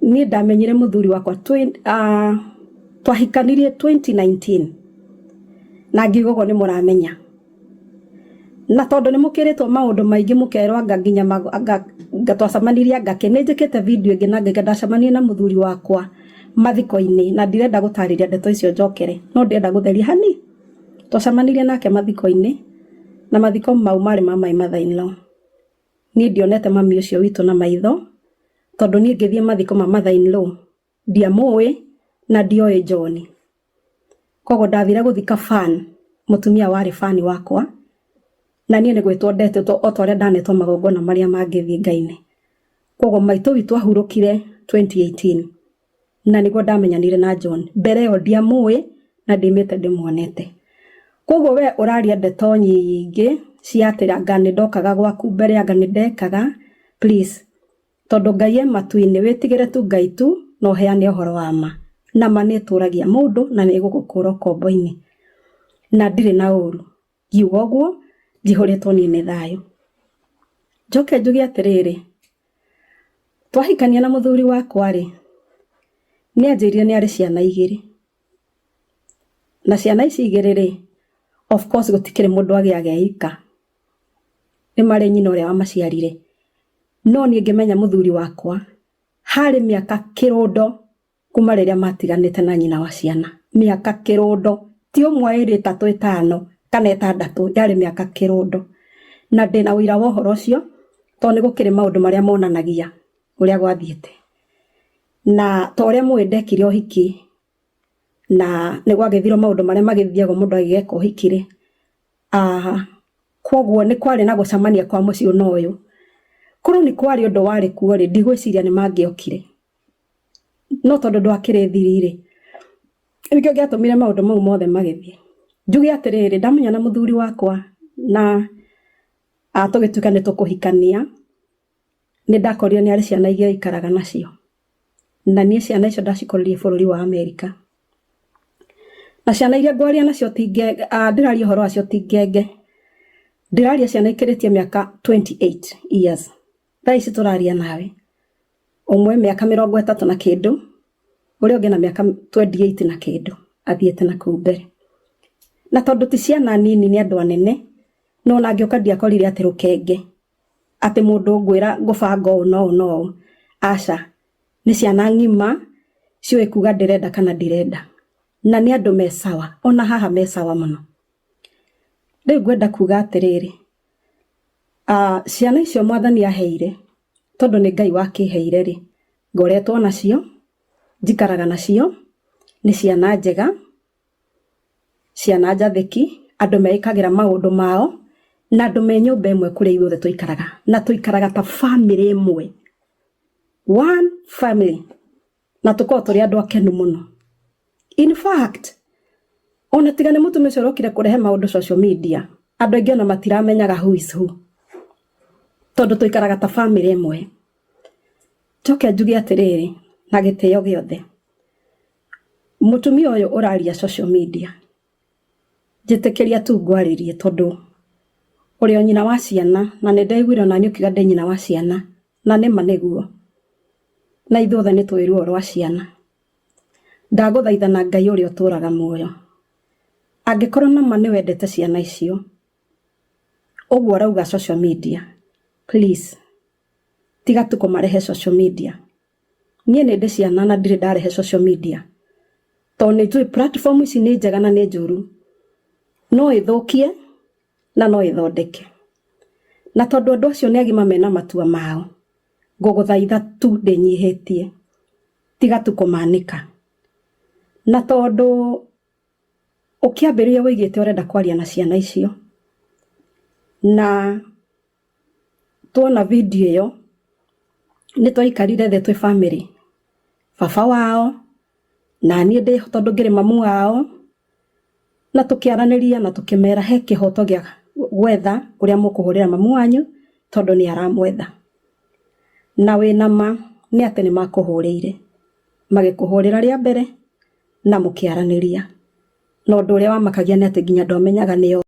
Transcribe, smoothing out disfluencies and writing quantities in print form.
ni ndamenyire muthuri wakwa twahikanirie 2019 na ngigogo ni muramenya na tondu ni mukiritwo maundu maingi mukerwa anga nginya ngatwacamaniria ngakenejekete video ingi na ngandacamania na muthuri wakwa mathiko-ini na ndirenda gutariria ndeto icio njokere no ndenda gutheria hani twacamanirie nake mathiko-ini na mathiko mau mari mama mother-in-law ni ndionete mami ucio witu na maitho tondu ni ngithie mathiko ma mother-in-law ndiamui na ndioe John kogo ndathire guthika fan mutumia wari fan wakwa na nie ni gwitwo ndete to otore ndanetwo magongona maria mangithie ngaine kogo maito witu ahurukire 2018 na niguo ndamenyanire na John mbere yo ndiamui na ndimite ndimuonete kogo we uraria ndeto nyingi ciatira ngane ndokaga gwaku mbere anga ni ndekaga please tondu Ngai matu-ini witigire tu Ngai tu no heane uhoro wa ma na manituragia mundu na ni gugukura kombo-ini na ndire na uru ngiuga guo njihoretwo ni thayo njoke njuge atiriri twahikania na muthuri wakwa ri ni anjirie ni ari ciana igiri na ciana ici igiri ri of course gutikire mundu agiageika ni mari nyina uria wa maciarire no ni ngimenya muthuri wakwa hari miaka kirundo kuma riria matiganite na nyina wa ciana miaka kirundo ti umwe iri 3 5 kana 6 yari miaka kirundo na ndina wira wa uhoro ucio to ni gukire maundu maria monanagia uria gwathiete na to uria mwendekire uhiki na ni gwagethiro maundu maria magithiago mundu agigeka uhikire koguo ni kwari na gucamania kwa muci unoyo kuru ni kwari undu wari kuo ri ndigwiciria ni mangiokire no tondu ndwakire thirire nikio giatumire maundu mau mothe magithie njuge atiriri ndamenya na muthuri wakwa na atugituka ni tukuhikania ni ndakorio ni ari ciana igire ikaraga nacio na nie ciana icio ndacikoririe bururi wa Amerika na ciana iria ngwaria nacio tinge ndiraria horo acio tingenge ndiraria ciana ikiritie miaka 28 years thaisi turaria nawe umwe miaka 30 na kindu uria ungi na miaka 28 na kindu athiete na kumbere na tondu ti ciana nini ni andu anene no nangioka ndiakorire ati rukenge ati mundu ngwira ngubanga no aca ni ciana ngima ciwe kuga ndirenda kana ndirenda na ni andu mesawa ona haha mesawa muno riu ngwenda kuga atiriri ciana icio mwathani aheire tondu ni Ngai wakiheire ri ngoretwo nacio njikaraga nacio ni ciana njega ciana njathiki andu meikagira maundu mao na andu me nyumba imwe kuri ithuothe tuikaraga na tuikaraga ta family imwe one family na tuko turi andu akenu muno in fact ona tigane mutume corokire kurehe maundu social media andu aingi ona matiramenyaga who is who tondu tuikaraga ta family imwe toke njuge atiriri na gitio giothe mutumia uyu uraria social media jitekeria tu ngwaririe tondu uri nyina wa ciana na ne ndaiguire na niukiga ndi nyina wa ciana na ne maneguo na ithuothe ni twirwo rwa ciana ndaguthaitha na Ngai uri uturaga muoyo angikorwo na mane wendete ciana icio uguo rauga social media please tiga tukumarehe social media nie ne ndi ciana na ndire ndarehe social media to ni tui platform ici ni njega na ni njuru no ithukie na no ithondeke na tondu andu acio ni agima mena matua mao nguguthaitha tu ndinyihitie tiga tukumanika na tondu ukiambiria wigite urenda kwaria na ciana icio na tuona video iyo ni twaikarire the twi family baba wao na nie ndi tondu ngire mamu wao na tukiaraniria na tukimera he kihoto gia gwetha kuria mukuhurira mamu wanyu tondu ni aramwetha na wina ma ni ati ni makuhurire magikuhurira ria mbere na mukiaraniria no ndu uria wamakagia ni ati nginya ndomenyaga niyo